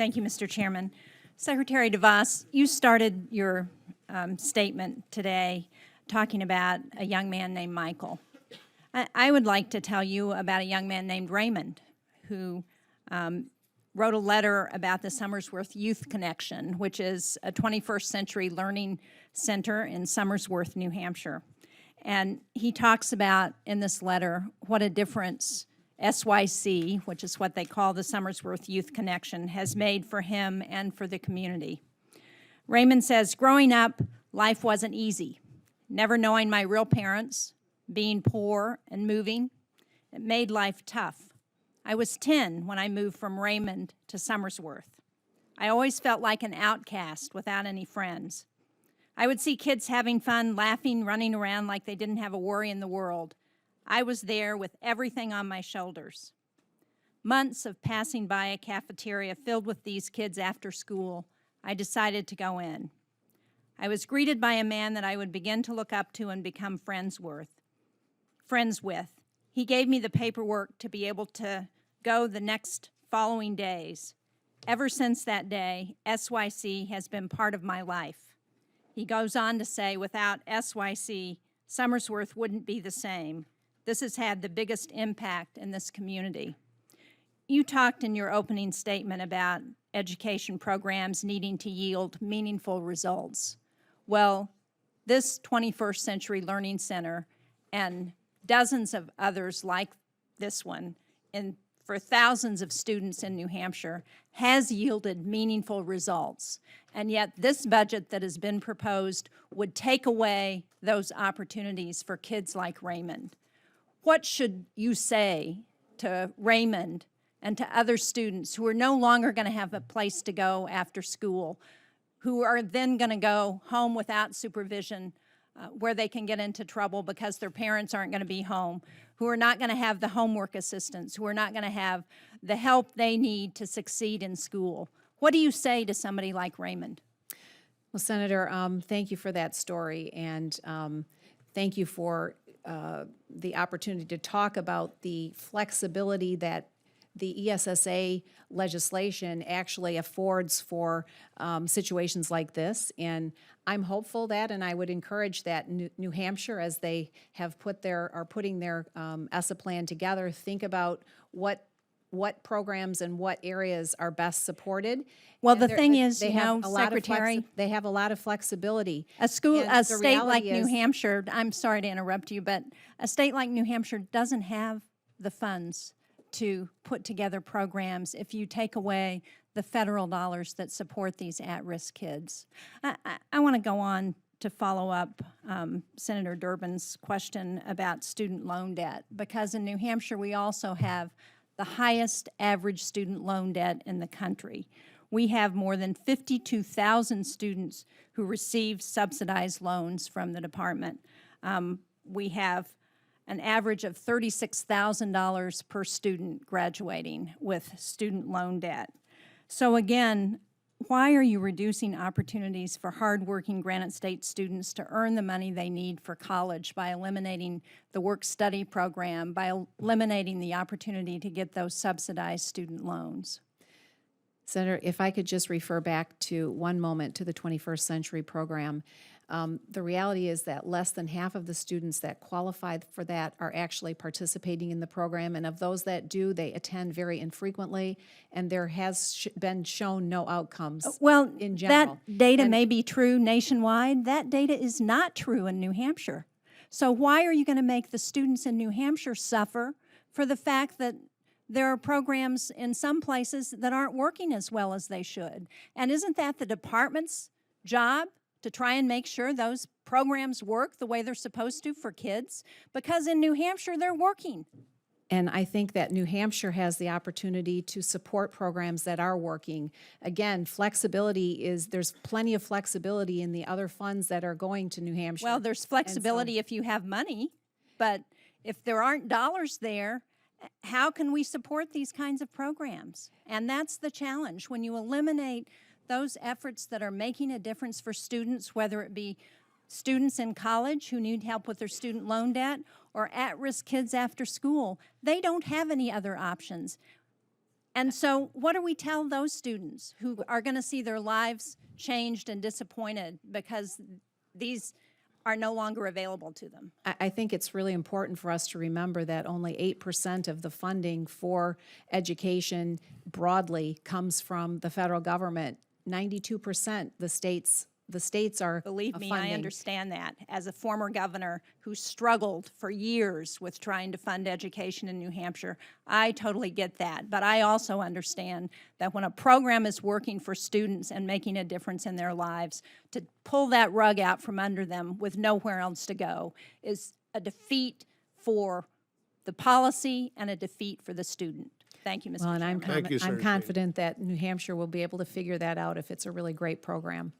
Thank you, Mr. Chairman. Secretary DeVos, you started your statement today talking about a young man named Michael. I would like to tell you about a young man named Raymond who wrote a letter about the Somersworth Youth Connection, which is a 21st century learning center in Somersworth, New Hampshire. And he talks about in this letter what a difference SYC, which is what they call the Somersworth Youth Connection, has made for him and for the community. Raymond says, growing up, life wasn't easy. Never knowing my real parents, being poor and moving, it made life tough. I was 10 when I moved from Raymond to Somersworth. I always felt like an outcast without any friends. I would see kids having fun, laughing, running around like they didn't have a worry in the world. I was there with everything on my shoulders. Months of passing by a cafeteria filled with these kids after school, I decided to go in. I was greeted by a man that I would begin to look up to and become friends with. He gave me the paperwork to be able to go the next following days. Ever since that day, SYC has been part of my life. He goes on to say, without SYC, Somersworth wouldn't be the same. This has had the biggest impact in this community. You talked in your opening statement about education programs needing to yield meaningful results. Well, this 21st Century Learning Center and dozens of others like this one for thousands of students in New Hampshire has yielded meaningful results. And yet this budget that has been proposed would take away those opportunities for kids like Raymond. What should you say to Raymond and to other students who are no longer going to have a place to go after school, who are then going to go home without supervision, where they can get into trouble because their parents aren't going to be home, who are not going to have the homework assistance, who are not going to have the help they need to succeed in school? What do you say to somebody like Raymond? Well, Senator, thank you for that story, and thank you for the opportunity to talk about the flexibility that the ESSA legislation actually affords for situations like this. And I'm hopeful that, and I would encourage that New Hampshire, as they have are putting their ESSA plan together, think about what programs and what areas are best supported. Well, And the thing is, Secretary, they have a lot of flexibility. a state like New Hampshire, I'm sorry to interrupt you, but a state like New Hampshire doesn't have the funds to put together programs if you take away the federal dollars that support these at-risk kids. I want to go on to follow up Senator Durbin's question about student loan debt, because in New Hampshire we also have the highest average student loan debt in the country. We have more than 52,000 students who receive subsidized loans from the department. We have an average of $36,000 per student graduating with student loan debt. So again, why are you reducing opportunities for hardworking Granite State students to earn the money they need for college by eliminating the work-study program, by eliminating the opportunity to get those subsidized student loans? Senator, if I could just refer back to one moment to the 21st Century program. The reality is that less than half of the students that qualified for that are actually participating in the program, and of those that do, they attend very infrequently, and there has been shown no outcomes in general. That data may be true nationwide. That data is not true in New Hampshire. So why are you going to make the students in New Hampshire suffer for the fact that there are programs in some places that aren't working as well as they should? And isn't that the department's job to try and make sure those programs work the way they're supposed to for kids? Because in New Hampshire, they're working. And I think that New Hampshire has the opportunity to support programs that are working. Again, there's plenty of flexibility in the other funds that are going to New Hampshire. Well, there's flexibility if you have money, but if there aren't dollars there, how can we support these kinds of programs? And that's the challenge. When you eliminate those efforts that are making a difference for students, whether it be students in college who need help with their student loan debt or at-risk kids after school, they don't have any other options. And so what do we tell those students who are going to see their lives changed and disappointed because these are no longer available to them? I think it's really important for us to remember that only 8% of the funding for education broadly comes from the federal government. 92% the states are Believe me, funding. I understand that. As a former governor who struggled for years with trying to fund education in New Hampshire, I totally get that. But I also understand that when a program is working for students and making a difference in their lives, to pull that rug out from under them with nowhere else to go is a defeat for the policy and a defeat for the student. Thank you, Mr. Well, and Chairman. Thank you, I'm Senator Shaheen. confident that New Hampshire will be able to figure that out if it's a really great program.